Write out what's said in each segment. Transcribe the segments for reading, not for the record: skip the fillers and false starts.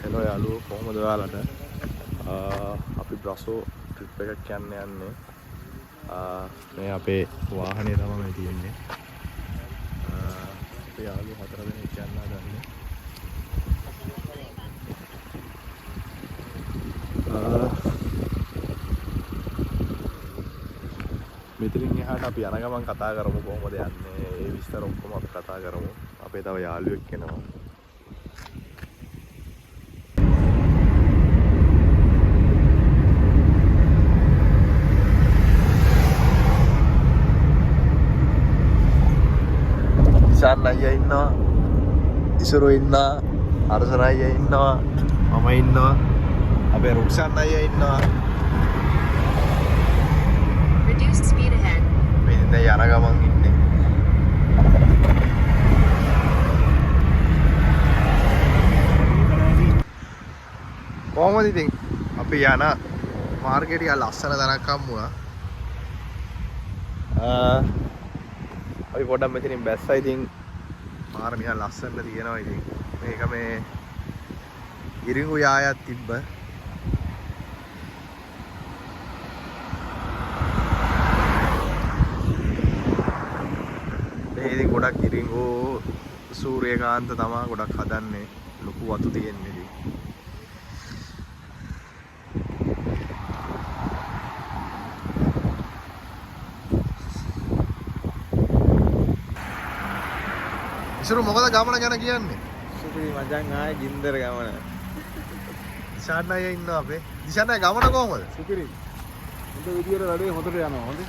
Hello යාළුවෝ කොහොමද ඔයාලට? අපි බ්‍රසෝ ට්‍රිප් එකක් යන්නේ. මේ අපේ වාහනේ තමයි මේ තියෙන්නේ. අපි යාළුවෝ 4 දෙනෙක් යන්න හදන්නේ. මෙතනින් එහාට අපි යන ගමන් කතා කරමු කොහොමද යන්නේ. ඒ විස්තර ඔක්කොම අපි කතා කරමු. අපේ තව යාළුවෙක් එනවා. ඉසාන් අයියා ඉන්නවා, ඉසුරු ඉන්නවා, අරසන අයියා ඉන්නවා, මම ඉන්නවා, අපේ රුක්සන් අයියා ඉන්නවා. Reduced speed ahead. මේ දැන් යන ගමන් ඉන්නේ. කොහොමද ඉතින් අපි යන මාර්ගයට ලස්සන තැනක් හම්බුණා. අපි පොඩ්ඩක් මෙතනින් බැස්සා. ඉතින් මාර නිකන් ලස්සනට තියෙනවා. ඉතින් මේක මේ ඉරිඟු යායක් තිබ්බ. මේ ඉතින් ගොඩක් ඉරිඟු සූර්යකාන්ත තමයි ගොඩක් හදන්නේ. ලොකු වතු තියෙන්නේ ඉතින්. ඉසුරු මොකද ගමන ගැන කියන්නේ? සුපිරි මචං ආයේ ගින්දර ගමන. දිශාන් අයියා ඉන්නවා අපේ. දිශාන් අයියා ගමන කොහමද? සුපිරි. හොඳ විදියට වැඩේ හොඳට යනවා. හොඳ.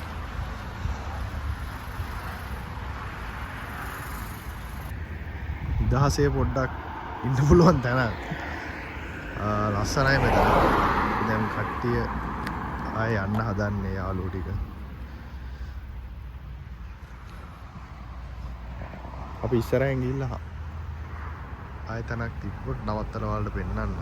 දහසේ පොඩ්ඩක් ඉන්න පුළුවන් තැන. ලස්සනයි මෙතන. දැන් කට්ටිය ආයේ යන්න හදන්නේ යාළුවෝ ටික. අපි ඉස්සරහින් ගිහිල්ලා ආයෙ තැනක් තිබ්බොත් නවත්තන වලට පෙන්නන්න.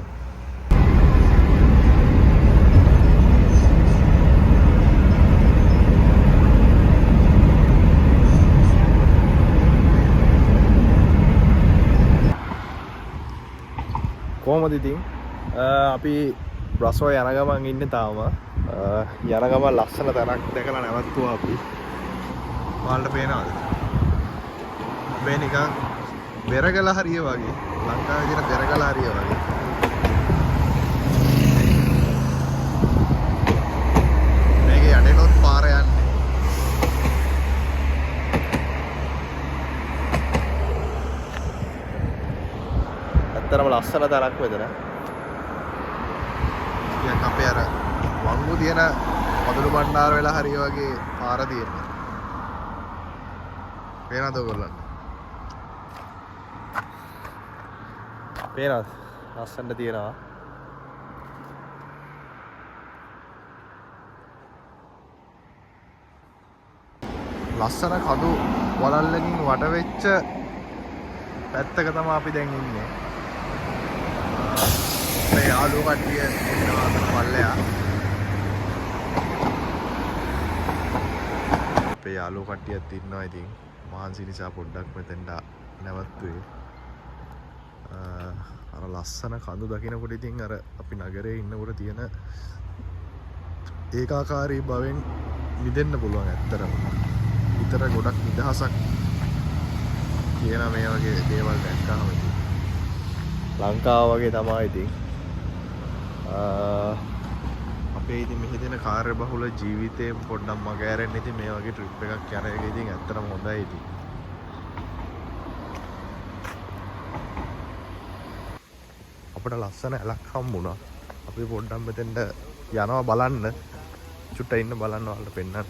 කොහොමද ඉතින් අපි බ්‍රසෝ යන ගමන් ඉන්නේ තාම. යන ගමන් ලස්සන තැනක් දැකලා නැවතුවා අපි. ඔයාලට පේනවද? මේ නිකන් බෙරගල හරිය වගේ. ලංකාවේ තියෙන බෙරගල හරිය වගේ. මේකේ යඩේනොත් පාර යන්නේ. ඇත්තටම ලස්සන තරක් මෙතන. ටිකක් අපේ අර වංගු තියෙන පදළු බණ්ඩාර වෙලා හරිය වගේ පාර තියෙන්නේ. පේනවද ඔයගොල්ලන්ට? පේනවද? ලස්සනට තියෙනවා. ලස්සන කඳු වලල්ලකින් වට වෙච්ච පැත්තක තමයි අපි දැන් ඉන්නේ. මේ යාළුවෝ කට්ටිය ඉන්නවා අතන පල්ලෙහා. අපේ යාළුවෝ කට්ටියත් ඉන්නවා. ඉතින් මහන්සි නිසා පොඩ්ඩක් මෙතෙන්ට නැවතුනේ. අර ලස්සන කඳු දකිනකොට ඉතින් අර අපි නගරේ ඉන්නකොට තියෙන ඒකාකාරී බවෙන් මිදෙන්න පුළුවන් ඇත්තටම. විතර ගොඩක් නිදහසක් කියන මේ වගේ දේවල් දැක්කම ඉතින් ලංකාව වගේ තමයි ඉතින්. අපේ ඉතින් මෙහි දෙන කාර්යබහුල ජීවිතේ පොඩ්ඩක් මග ඇරෙන්න ඉතින් මේ වගේ ට්‍රිප් එකක් යන එක ඉතින් ඇත්තටම හොඳයි ඉතින්. අපිට ලස්සන ඇලක් හම්බුණා. අපි පොඩ්ඩක් මෙතෙන්ට යනවා බලන්න. චුට්ට ඉන්න බලන්න ඔයාලට පෙන්නන්න.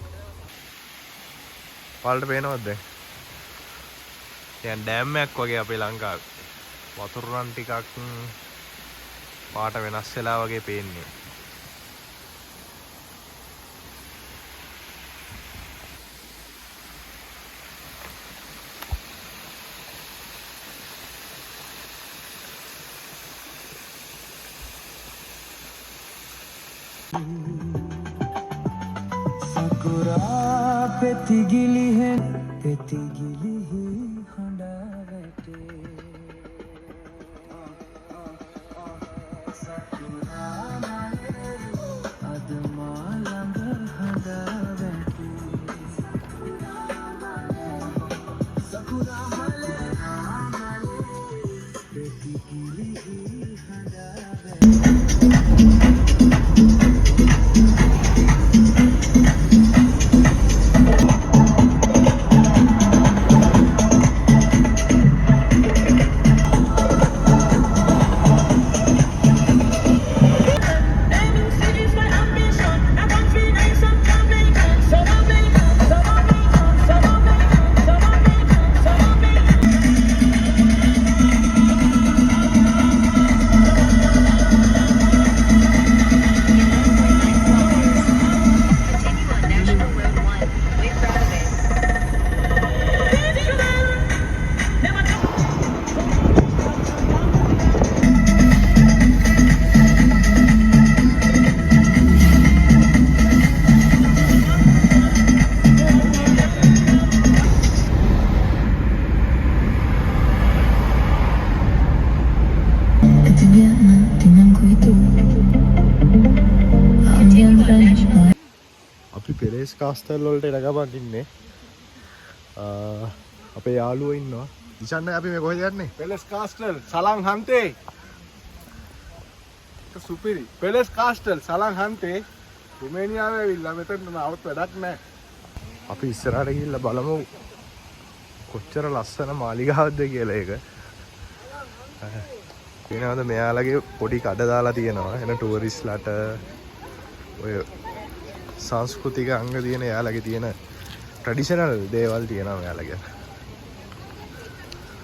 ඔයාලට පේනවද දැන්? දැන් ඩෑම් එකක් වගේ අපේ ලංකාවේ. වතුර රන් ටිකක් පාට වෙනස් වෙලා වගේ පේන්නේ. Sakura petigili hai petigili hi handa vete අපි පෙරේස් කාස්ටල් වලට එන ගමන් ඉන්නේ. අපේ යාළුවෝ ඉන්නවා. දිශාන්න අපි මේ කොහෙද යන්නේ? පෙලස් කාස්ටල් සලං හන්තේ. සුපිරි. පෙලස් කාස්ටල් සලං හන්තේ රුමේනියාවේ ඇවිල්ලා මෙතන නවත් වැඩක් නැහැ. අපි ඉස්සරහට ගිහිල්ලා බලමු කොච්චර ලස්සන මාලිගාවක්ද කියලා ඒක. වෙනවද මෙයාලගේ පොඩි කඩ දාලා තියෙනවා. එන ටූරිස්ට්ලාට ඔය සංස්කෘතික අංග තියෙන යාලගේ තියෙන ට්‍රැඩිෂනල් දේවල් තියෙනවා මෙයාලගේ.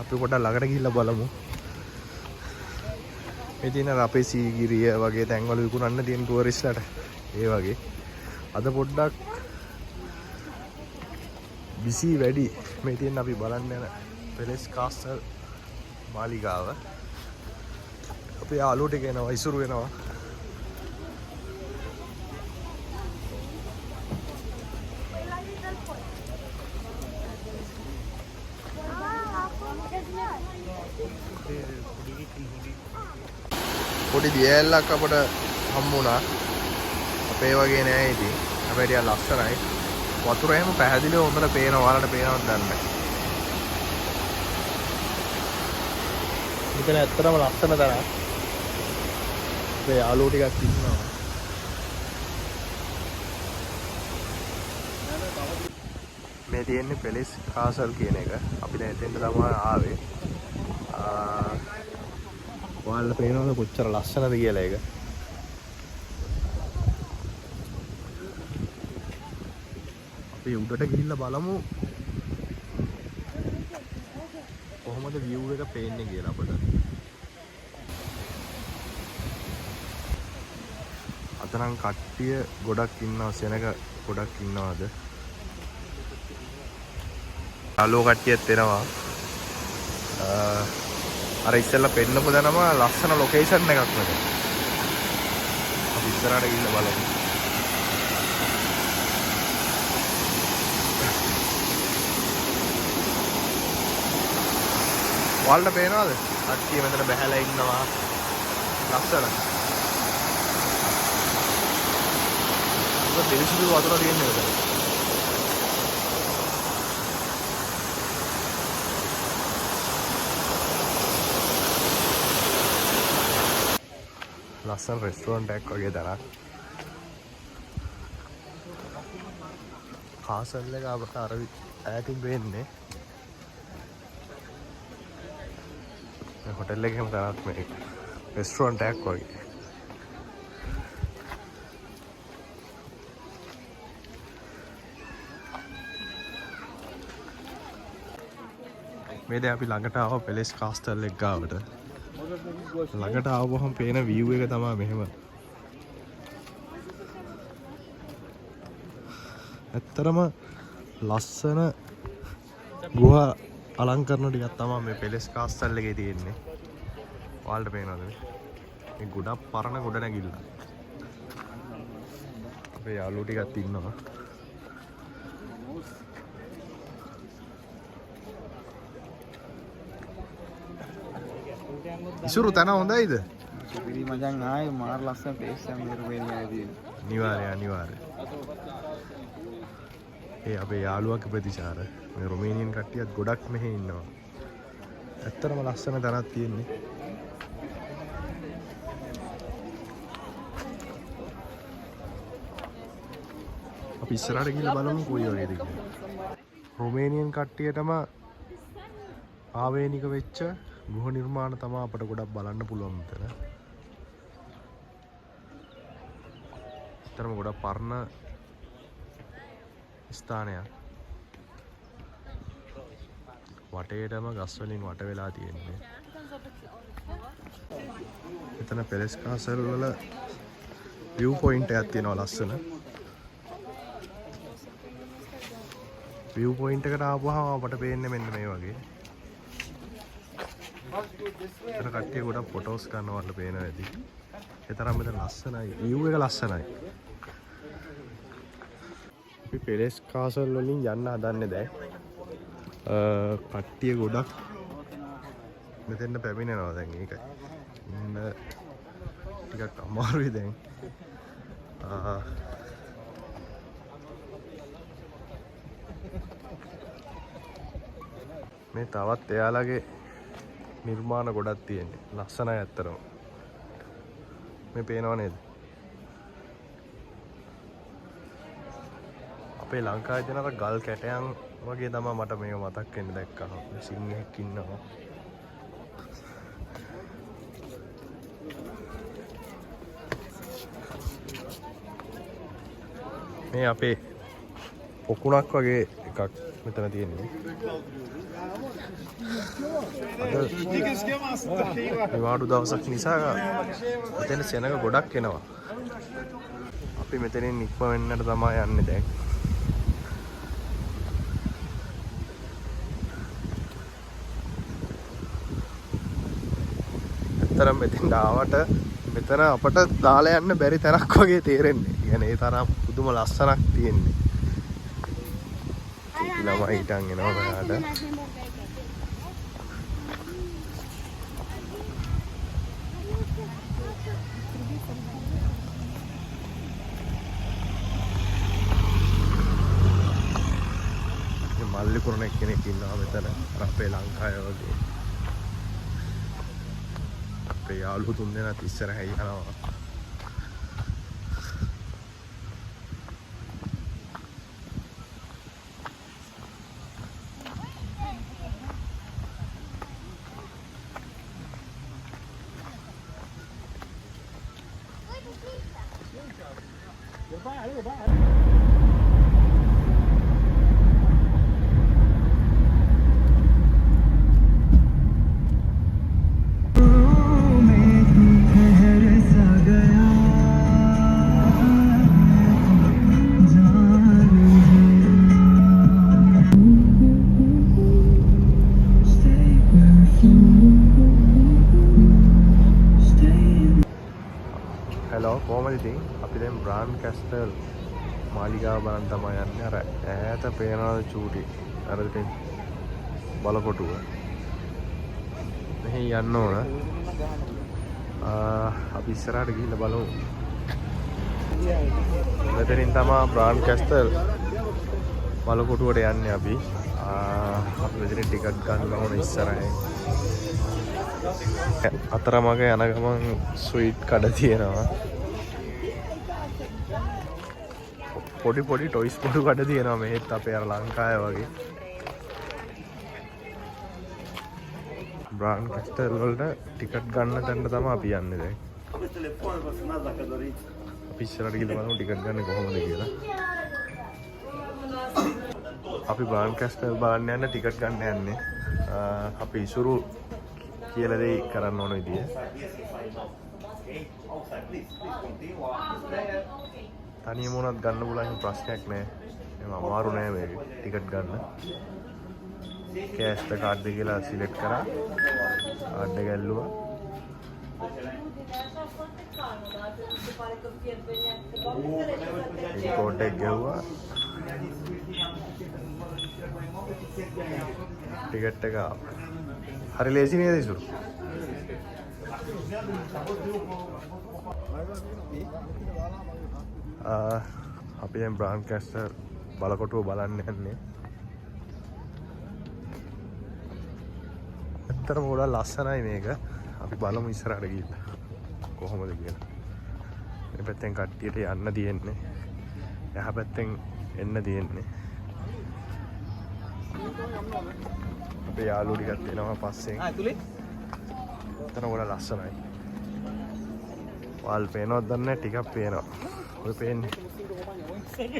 අපි පොඩ්ඩක් ළඟට ගිහිල්ලා බලමු. මේ තියෙන අපේ සීගිරිය වගේ තැන්වල විකුණන්න තියෙන ටූරිස්ට්ලාට ඒ වගේ. අද පොඩ්ඩක් බිසි වැඩි. මේ තියෙන අපි බලන්න යන පෙලස් කාස්ටල් මාලිගාව. අපේ යාළුවෝ ටික එනවා ඉසුරු වෙනවා. පොඩි දියැලක් අපට හම්බුණා. අපේ වගේ නෑ ඉතින්. අපේ ටික ලස්සනයි. වතුර එහෙම පැහැදිලිව හොඳට පේනවා. ඔයාලට පේනවද දන්නේ නැහැ. මෙතන ඇත්තටම ලස්සන තරක්. අපේ යාළුවෝ ටිකක් ඉන්නවා. මේ තියෙන්නේ පෙලස් කාසල් කියන එක. අපි දැන් එතෙන්ට තමයි ආවේ. ඔයාලට පේනවද කොච්චර ලස්සනද කියලා ඒක. අපි උඩට ගිහිල්ලා බලමු කොහොමද view එක පේන්නේ කියලා අපිට. අතරම් කට්ටිය ගොඩක් ඉන්නවා. සෙනග ගොඩක් ඉන්නවාද? අලෝ කට්ටියත් එනවා. අර ඉස්සෙල්ලා පෙන්නපු දනම ලස්සන ලොකේෂන් එකක් නේද? අපි ඉස්සරහට ගිහිල්ලා බලමු. ඔයාලට පේනවද? කට්ටිය මෙතන බැහැලා ඉන්නවා. ලස්සන. ඒක දෙවිසිදු වතුර තියෙන්නේ මෙතන. ලස්සන රෙස්ටුරන්ට් එකක් වගේ තරක්. කාසල් එක අපට අර ඈතින් වෙන්නේ. මේ හොටෙල් එකේම තරක් මේ රෙස්ටුරන්ට් එකක් වගේ. මේ දැන් අපි ළඟට ආව පෙලස් කාස්ටල් එක ගාවට. ළඟට ආවම පේන view එක තමයි මෙහෙම. ඇත්තරම ලස්සන ගුහා අලංකරණ ටිකක් තමයි මේ පෙලස් කාස්ටල් එකේ තියෙන්නේ. ඔයාලට පේනවද මේ ගොඩක් පරණ ගොඩනැගිල්ල. අපේ යාළුවෝ ටිකක් ඉන්නවා. ඉසුරු තන හොඳයිද? සුපිරි මචං ආයේ මාර ලස්සන ප්ලේස් එකක් මේ රුමේනියාවේ තියෙන. අනිවාර්ය. ඒ අපේ යාළුවාගේ ප්‍රතිචාර. මේ රුමේනියන් කට්ටියත් ගොඩක් මෙහෙ ඉන්නවා. ඇත්තටම ලස්සන තැනක් තියෙන්නේ. අපි ඉස්සරහට ගිහලා බලමු කොයි වගේද කියලා. රොමේනියන් කට්ටියටම ආවේනික වෙච්ච ගෘහ නිර්මාණ තමයි අපට ගොඩක් බලන්න පුළුවන් මෙතන. ඇත්තටම ගොඩක් පරණ ස්ථානයක්. වටේටම ගස් වලින් වට වෙලා තියෙන්නේ. එතන පෙලස් කාසල් වල view point එකක් තියෙනවා ලස්සන. view point එකට ආපුවම අපට පේන්නේ මෙන්න මේ වගේ. එතන කට්ටිය ගොඩක් ෆොටෝස් ගන්නවට පේනවා ඇති. ඒ තරම් මෙතන ලස්සනයි. view එක ලස්සනයි. අපි පෙලස් කාසල් වලින් යන්න හදන්නේ දැන්. කට්ටිය ගොඩක් මෙතෙන්ට පැමිණෙනවා දැන් ඒකයි. ඉන්න ටිකක් අමාරුයි දැන්. මේ තවත් එයාලගේ නිර්මාණ ගොඩක් තියෙන්නේ. ලස්සනයි ඇත්තටම. මේ පේනව නේද? අපේ ලංකාවේ තියෙන අර ගල් කැටයන් වගේ තමයි මට මේක මතක් වෙන්නේ දැක්කම. සිංහෙක් ඉන්නවා. මේ අපේ පොකුණක් වගේ එකක් මෙතන තියෙන්නේ. නිවාඩු දවසක් නිසා මෙතන සෙනග ගොඩක් එනවා. අපි මෙතනින් නික්ම වෙන්නට තමයි යන්නේ දැන්. ඇත්තටම මෙතෙන් ආවට මෙතන අපට දාලා යන්න බැරි තැනක් වගේ තේරෙන්නේ. يعني ඒ තරම් පුදුම ලස්සනක් තියෙන්නේ. ළමයි හිටන් එනවා මෙයාට. මල්ලි කුරණ කෙනෙක් ඉන්නවා මෙතන. අපේ ලංකාවේ වගේ. අපේ යාළුවෝ තුන්දෙනාත් ඉස්සරහ යනවා. Hello, කොහමද ඉතින්? අපි දැන් බ්‍රාන් කැස්ටල් මාලිගාව බලන් තමයි යන්නේ. අර ඈත පේනවා චූටි. අර ඉතින් බලකොටුව. මෙහි යන්න ඕන. අපි ඉස්සරහට ගිහිල්ලා බලමු. මෙතනින් තමයි බ්‍රාන් කැස්ටල් බලකොටුවට යන්නේ අපි. අපි මෙතන ටිකට් ගන්න ඕන ඉස්සරහින්. අතරමඟ යන ගමන් ස්වීට් කඩ තියෙනවා. පොඩි පොඩි ටොයිස් පොඩු කඩ තියෙනවා මෙහෙත් අපේ අර ලංකාවේ වගේ. බ්‍රාන් කැස්ටල් වලට ටිකට් ගන්න තැනට තමයි අපි යන්නේ දැන්. අපි ඉස්සරහට ගිහලා බලමු ටිකට් ගන්න කොහොමද කියලා. අපි බ්‍රාන් කැස්ටල් බලන්න යන ටිකට් ගන්න යන්නේ. අපි ඉසුරු කියලා දෙයි කරන්න ඕන විදිය. තනියම උනත් ගන්න පුළුවන් ප්‍රශ්නයක් නෑ. එහෙම අමාරු නෑ මේක ටිකට් ගන්න. කෑෂ් කාඩ් එක කියලා සිලෙක්ට් කරා. කාඩ් එක ඇල්ලුවා. කෝඩ් එක ගැව්වා. ටිකට් එක හරි ලේසි නේද ඉසුරු? අපි දැන් බ්‍රාන් කැස්ටල් බලකොටුව බලන්න යන්නේ. ඇත්තටම ගොඩක් ලස්සනයි මේක. අපි බලමු ඉස්සරහට ගිහිල්ලා කොහොමද කියලා. මේ පැත්තෙන් කට්ටියට යන්න තියෙන්නේ. එහා පැත්තෙන් එන්න තියෙන්නේ. අපේ යාළුවෝ ටිකක් එනවා පස්සෙන්. ඇතුලේ. එතන ගොඩ ලස්සනයි. වල් පේනවද දන්නේ නැහැ ටිකක් පේනවා. ඔය පේන්නේ.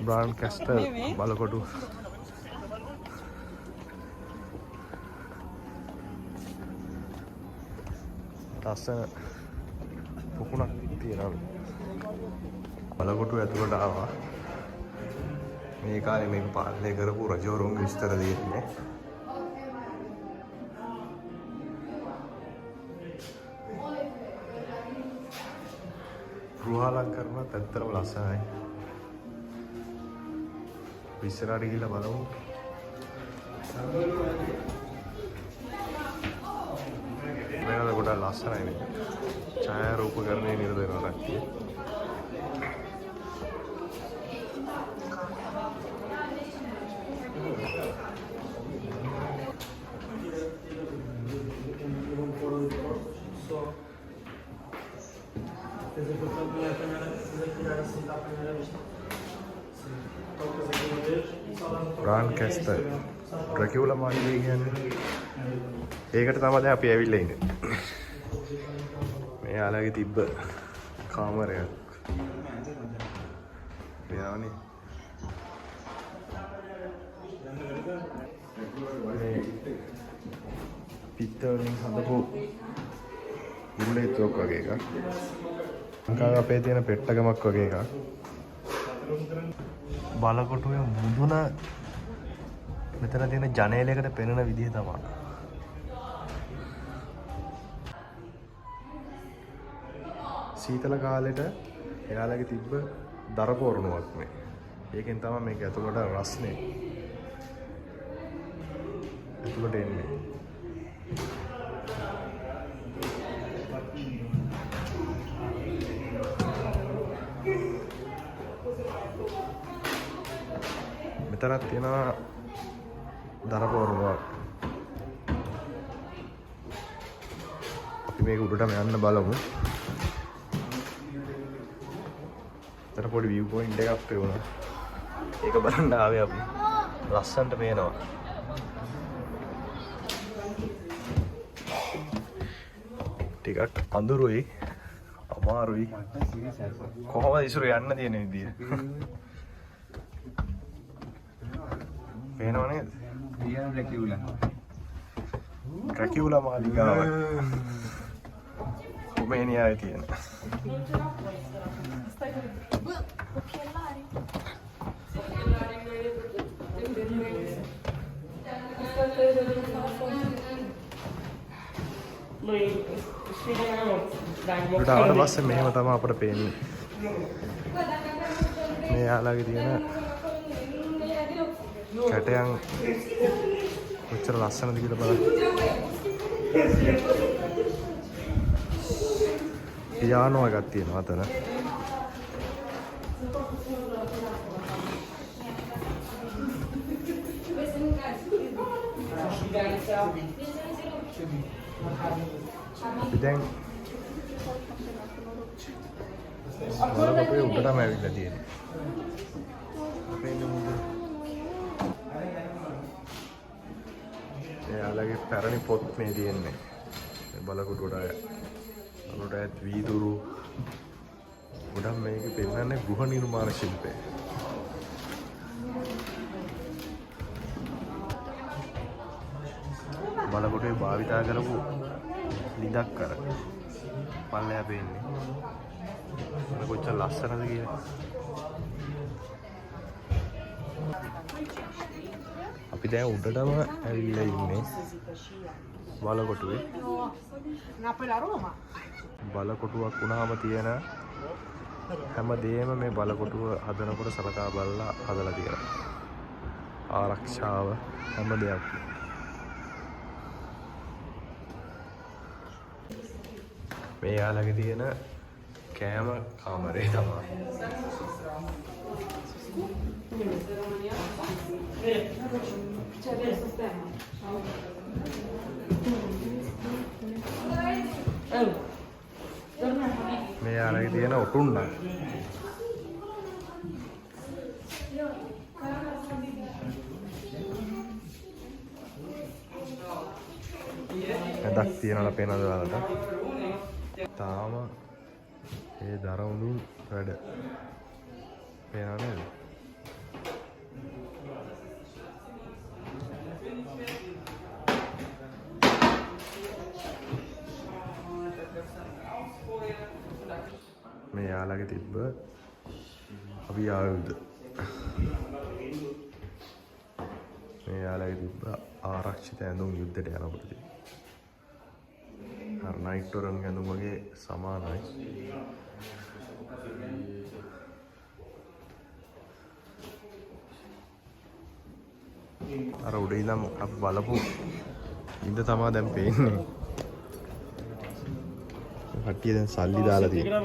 බ්‍රාන් කැස්ටල් බලකොටු. ලස්සන පුකුණක් තියෙනවා. බලකොටු ඇතුළට ආවා. මේ කාලේ මේක පාලනය කරපු රජවරුන්ගේ විස්තර දෙන්නේ. ගෘහාලංකරණත් ඇත්තටම ලස්සනයි. ඉස්සරහට ගිහිල්ලා බලමු. මේක ගොඩක් ලස්සනයි නේ. ඡායාරූපකරණය නිරත වෙනවා කට්ටිය. බ්‍රාන් කැස්ටල් ඩ්‍රැකියුලා මාලිගය කියන්නේ ඒකට තමයි දැන් අපි ඇවිල්ලා ඉන්නේ. මේ යාළුවගේ තිබ්බ කාමරයක්. පියානේ. මේ පිටරෙන් හදපු ඉරුලේතුවක් වගේ එකක්. ලංකාවේ අපේ තියෙන පෙට්ටගමක් වගේ එකක්. බලකොටුවේ මුදුන මෙතන තියෙන ජනේලයකට පෙනෙන විදිහ තමයි. සීතල කාලෙට එයාලගේ තිබ්බ දරපෝරණුවක් මේ. ඒකෙන් තමයි මේක ඇතුළට රස්නේ. ඇතුළට එන්නේ. මෙතනක් තියෙනවා දරපෝරණුවක්. අපි මේක උඩටම යන්න බලමු. එතන පොඩි view point එකක් පෙවුණා. ඒක බලන්න ආවේ අපි. ලස්සනට පේනවා. ටිකක් අඳුරුයි. අමාරුයි. කොහොමද ඉස්සර යන්න තියෙන විදිය? පේනව නේද? ඩ්‍රැකියුලා මාලිගාව. රුමේනියාවේ තියෙන. ඊට පස්සේ මෙහෙම තමයි අපිට පේන්නේ. මේ යාළුවගේ තියෙන කැටයන් කොච්චර ලස්සනද කියලා බලන්න. පියානෝ එකක් තියෙනවා අතන. අපි දැන් බලපෑවේ උඩටම ඇවිල්ලා තියෙන්නේ. අපේ නමුද එයාලගේ පැරණි පොත් මේ තියෙන්නේ. මේ බලකොටුවට අලුට ඇත් වීදුරු ගොඩක් මේකේ පෙන්නන්නේ ගෘහ නිර්මාණ ශිල්පය. බලකොටුවේ භාවිතා කරපු ලිඳක් කර පල්ලෙහා පේන්නේ. මොන කොච්චර ලස්සනද කියලා. අපි දැන් උඩටම ඇවිල්ලා ඉන්නේ බලකොටුවේ. බලකොටුවක් වුණාම තියෙන හැමදේම මේ බලකොටුව හදනකොට සලකා බලලා හදලා තියෙනවා. ආරක්ෂාව හැම දෙයක්ම. මේ යාළුවගේ තියෙන කෑම කාමරේ තමයි. මේ යාළුවගේ තියෙන ඔටුන්න. ඇඳක් තියනවලා පේනවද ඔයාලට? තාම ඒ දරවුණු වැඩ පේනව නේද? මේ යාළගේ තිබ්බ අභිආයුධ. මේ යාළගේ තිබ්බ ආරක්ෂිත ඇඳුම් යුද්ධයට යනකොට තිබ්බ. අර නයිට් ටොරන් ඇඳුම් වගේ සමානයි. අර උඩ ඉඳන් අපි බලපු ඉඳ තමයි දැන් පේන්නේ. කට්ටිය දැන් සල්ලි දාලා තියෙනවා.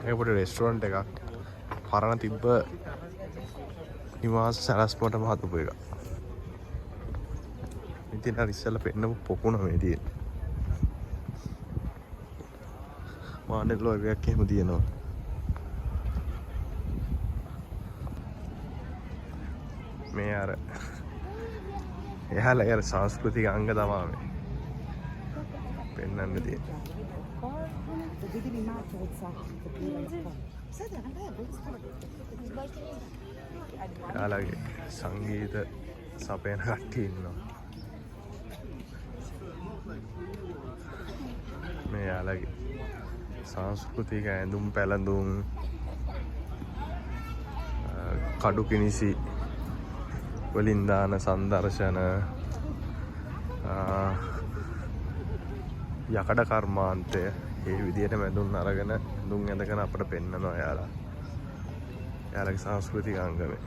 ඒක පොඩි රෙස්ටුරන්ට් එකක්. පරණ තිබ්බ නිවාස සැලැස්මට මහතුපු එකක්. ඉතින් අර ඉස්සෙල්ලා පෙන්නපු පොකුණ මේ තියෙන්නේ. මානෙල්ලෝ එකක් එහෙම තියෙනවා. මේ අර එයාලා සංස්කෘතික අංග තමයි මේ පෙන්වන්න තියෙන්නේ. එයාලගේ සංගීත සපයන කට්ටිය ඉන්නවා. මේ එයාලගේ සංස්කෘතික ඇඳුම් පැළඳුම් කඩු කිනිසි වලින් දාන සංදර්ශන යකඩ කර්මාන්තය ඒ විදිහට මැදුම් අරගෙන දුම් ඇඳගෙන අපිට පෙන්නනවා යාලා. යාලගේ සංස්කෘතික අංගමේ.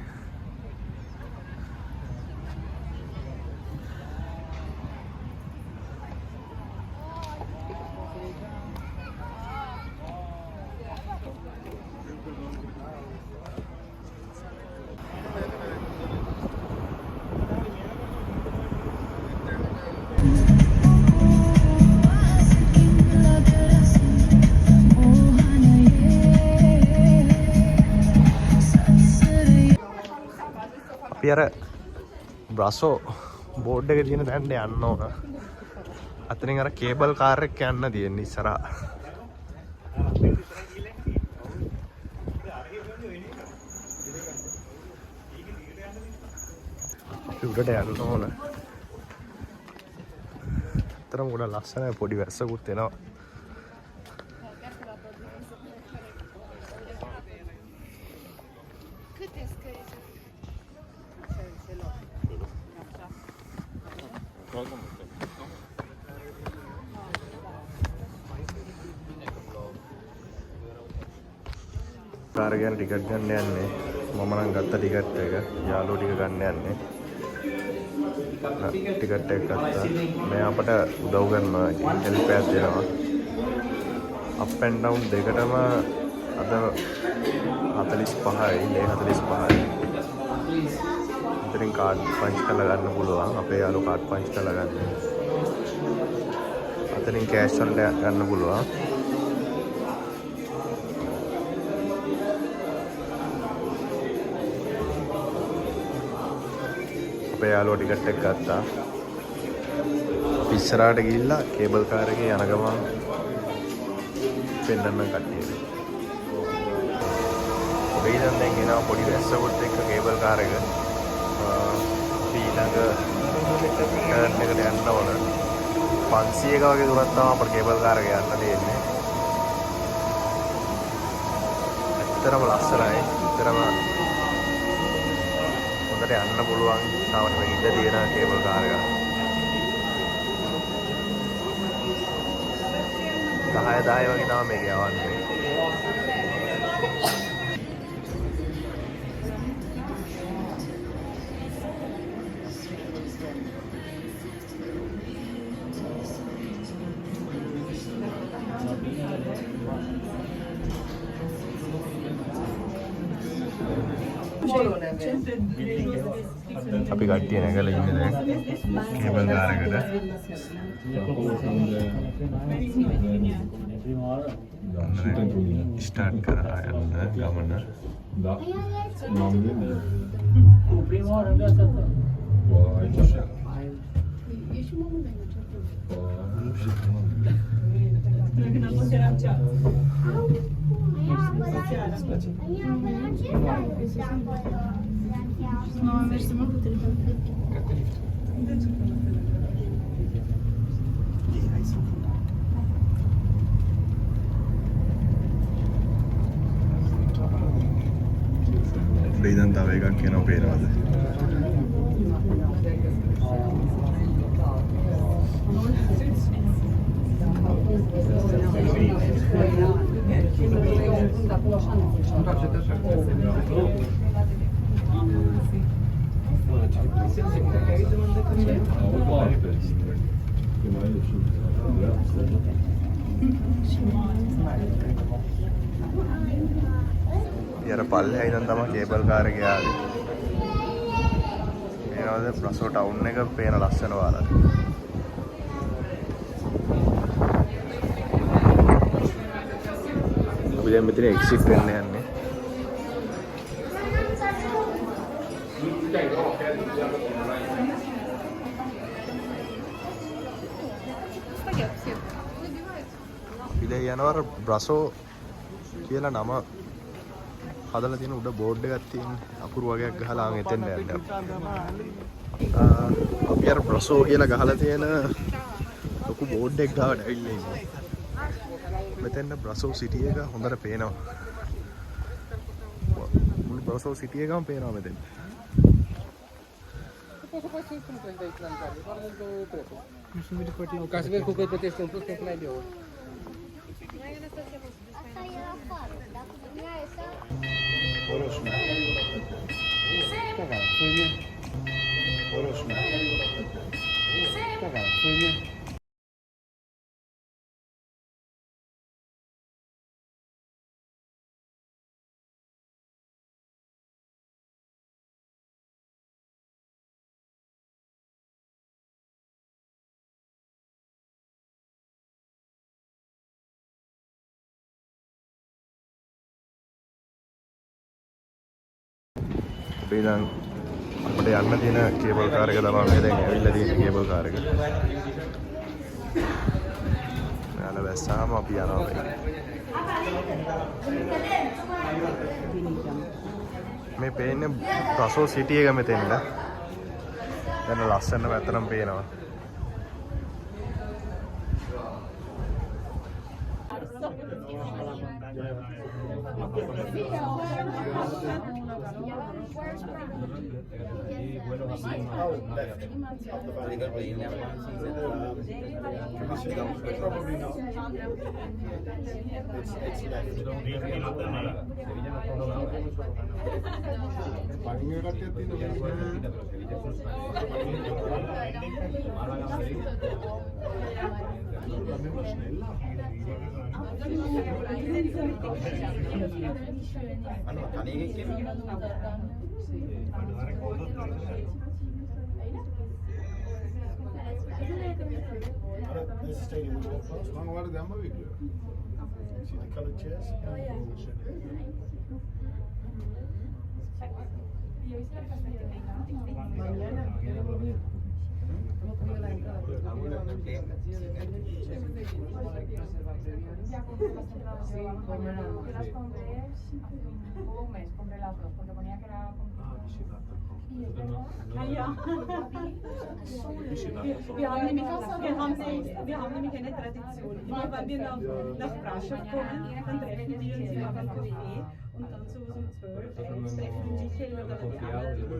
අපි අර බ්‍රසෝ බෝඩ් එක තියෙන තැනට යන්න ඕන. අතනින් අර කේබල් කාර් එක යන්න තියෙන්නේ ඉස්සරහා. උඩට යන්න ඕන. අතරම ගොඩ ලස්සනයි පොඩි වැස්සකුත් එනවා. කාර් ගැන ටිකට් ගන්න යන්නේ. මම නම් ගත්ත ටිකට් එක. යාළුවෝ ටික ගන්න යන්නේ. ටිකට් එක ගත්තා. මේ අපට උදව් කරනවා. හෙල්ප් එකක් දෙනවා. අප් ඇන්ඩ් ඩවුන් දෙකටම අද 45යි. මේ 45යි. ඉතින් කාඩ් පන්ච් කරලා ගන්න පුළුවන්. අපේ යාළුවෝ කාඩ් පන්ච් කරලා ගන්න. අතනින් කෑෂ් වලට ගන්න පුළුවන්. අපේ යාළුවා ටිකට් එක ගත්තා. අපි ඉස්සරහට ගිහිල්ලා කේබල් කාර් එකේ යන ගමන් පෙන්නන්න කට්ටියට. ඔබ ඉතින් දැන් එනවා පොඩි වැස්සකට එක්ක කේබල් කාර් එක. ඊළඟ ටර්න් එකට යන්න ඕන. 500ක වගේ දුරක් තමයි අපේ කේබල් කාර් එක යන්න තියෙන්නේ. ඇත්තටම ලස්සනයි. ඇත්තටම හොඳට යන්න පුළුවන්. තාම මේ ඉඳ තියෙන කේබල් කාර් එක. 10 වගේ තමයි මේක යවන්නේ. අපි කට්ටිය නැගලා ඉන්නේ දැන් කේබල් කාර් එකට. ස්ටාර්ට් කරා යන්න ගමන. ඉඳන් තව එකක් කියනවා පේනවද? යාර පල්ලෙහා ඉඳන් තමයි කේබල් කාර් එක ආවේ. මේනවාද බ්‍රසෝ ටවුන් එක පේන ලස්සන වාලට. අපි දැන් මෙතන එක්සිට් වෙන්න යන්නේ. අපි දැන් යනවා බ්‍රසෝ කියලා නම හදලා තියෙන උඩ බෝඩ් එකක් තියෙන අකුරු වගේක් ගහලා මෙතෙන් යන්න. අපි අර බ්‍රසෝ කියලා ගහලා තියෙන ලොකු බෝඩ් එකක් ගාවට ඇවිල්ලා ඉන්නේ. මෙතෙන් බ්‍රසෝ සිටි එක හොඳට පේනවා. මුළු බ්‍රසෝ සිටි එකම පේනවා මෙතෙන්. අපි දැන් අපිට යන්න තියෙන කේබල් කාර් එක තමයි මේ දැන් ඇවිල්ලා තියෙන කේබල් කාර් එක. යාළ වැස්සාම අපි යනවා මේක. මේ පේන්නේ බ්‍රසෝ සිටි එක මෙතෙන්ද. දැන් ලස්සන වැතරම් පේනවා. Wir haben nämlich eine Tradition. Immer wenn wir nach Braschow kommen, dann treffen wir uns immer beim Café und dann so um 12 treffen wir Michael oder die anderen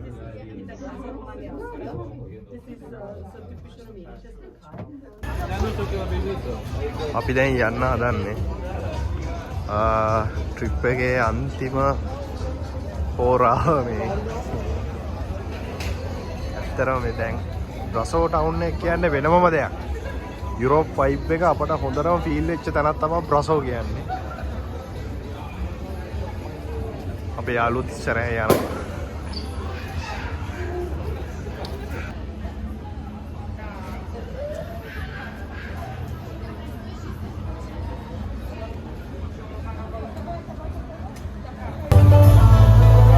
mit der Klasse Romaniana. Das ist so typisch rumänisches Lokal. අපි දැන් යන්න හදන්නේ trip එකේ අන්තිම හෝරාව මේ. ඇත්තටම මේ දැන් බ්‍රසෝ ටවුන් එක කියන්නේ වෙනමම දෙයක්. යුරෝප් වයිබ් එක අපට හොඳටම ෆීල් වෙච්ච තැනක් තමයි බ්‍රසෝ කියන්නේ. අපේ යාළුවෝ ඉස්සරහ යනවා.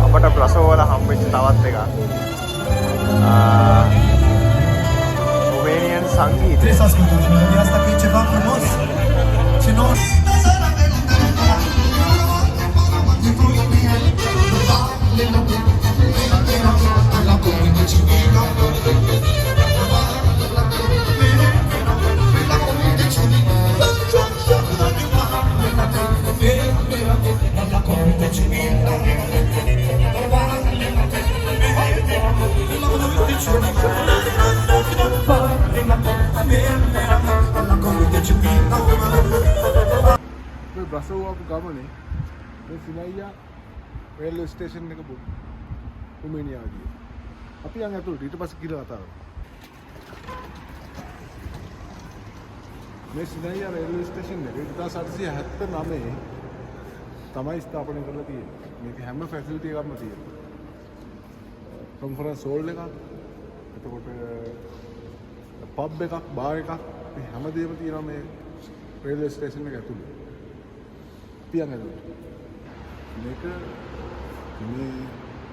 අපට බ්‍රසෝ වල හම්බෙච්ච තවත් එකක් s-a schimbat melodia asta, că e ceva frumos. Ce nou... බ්‍රසව් ආපු ගමනේ මේ සිනයියා රේල්වේ ස්ටේෂන් එක රුමේනියාව ගියේ. අපි යන් ඇතුළට ඊට පස්සේ කියලා කතා කරමු. මේ සිනයියා රේල්වේ ස්ටේෂන් එක 1879 තමයි ස්ථාපනය කරලා තියෙන්නේ. මේක හැම ෆැසිලිටි එකක්ම තියෙනවා. කොන්ෆරන්ස් හෝල් එකක්, එතකොට පබ් එකක්, බාර් එකක්, මේ හැමදේම තියෙනවා මේ රේල්වේ ස්ටේෂන් එක ඇතුළේ. පියන් ඇතුළට. මේක මේ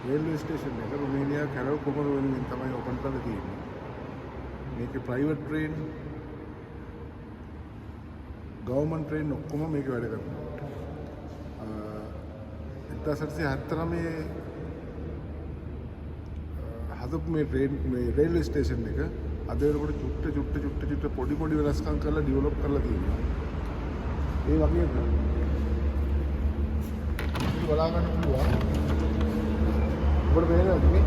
රේල්වේ ස්ටේෂන් එක රුමේනියා කැරෝ කොමරෝ වෙනුවෙන් තමයි ඕපන් කරලා තියෙන්නේ. මේකේ ප්‍රයිවට් ට්‍රේන්, ගවර්න්මන්ට් ට්‍රේන් ඔක්කොම මේක වැඩ කරනවා. 1979 හදපු මේ රේල්වේ ස්ටේෂන් එක අද වෙනකොට චුට්ට පොඩි වෙනස්කම් කරලා ඩෙවලොප් කරලා තියෙනවා. ඒ වගේම බලා ගන්න පුළුවන්. ඔබට පේනවද මේ?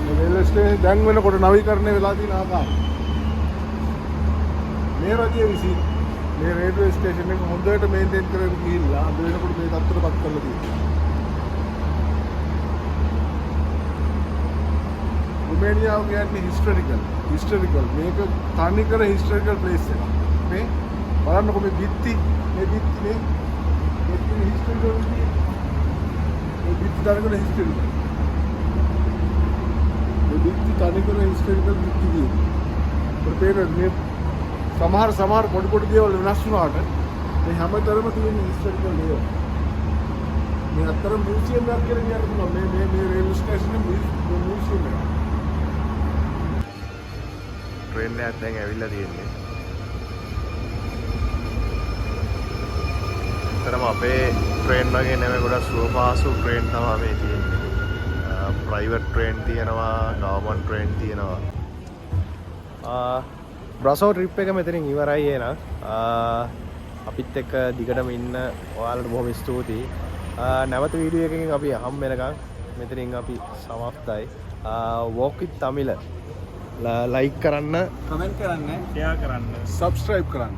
මේ රේල්වේ ස්ටේෂන් දැන් වෙනකොට නවීකරණය වෙලා තියෙන ආකාරය. මේ රජය විසින් මේ රේල්වේ ස්ටේෂන් එක හොඳට මේන්ටේන් කරගෙන ගිහිල්ලා අද වෙනකොට මේ තත්ත්වයටපත් කරලා තියෙනවා. රුමේනියාව කියන්නේ හිස්ටොරිකල් මේක තනිකර හිස්ටොරිකල් ප්ලේස් එකක්. මේ බලන්නකො මේ බිත්ති මේ හිස්ටොරිකල් මේ බිත්ති තනිකර හිස්ටොරිකල් මේ බිත්ති තනිකර හිස්ටොරිකල් බිත්ති කියන්නේ. මේ සමහර පොඩි දේවල් වෙනස් වුණාට මේ හැමතරම තියෙන හිස්ටොරිකල් දේවල්. මේ අතර මියුසියම් එකක් කියලා කියන්න පුළුවන්. මේ රේල්වේ ස්ටේෂන් එකේ මියුසියම් එකක්. ට්‍රේන් එකක් දැන් ඇවිල්ලා තියෙන්නේ. තරම අපේ ට්‍රේන් වගේ නෙමෙයි, ගොඩක් සුවපහසු ට්‍රේන් තමයි මේ තියෙන්නේ. ප්‍රයිවට් ට්‍රේන් තියෙනවා, ගවර්න්මන්ට් ට්‍රේන් තියෙනවා. බ්‍රසෝ ට්‍රිප් එක මෙතනින් ඉවරයි එහෙනම්. අපිත් එක්ක දිගටම ඉන්න ඔයාලට බොහොම ස්තුතියි. නැවත වීඩියෝ එකකින් අපි හම් වෙනකන් මෙතනින් අපි සමාප්තයි. walk with Tamil ලයික් කරන්න, කමෙන්ට් කරන්න, ෂෙයා කරන්න, සබ්ස්ක්‍රයිබ් කරන්න.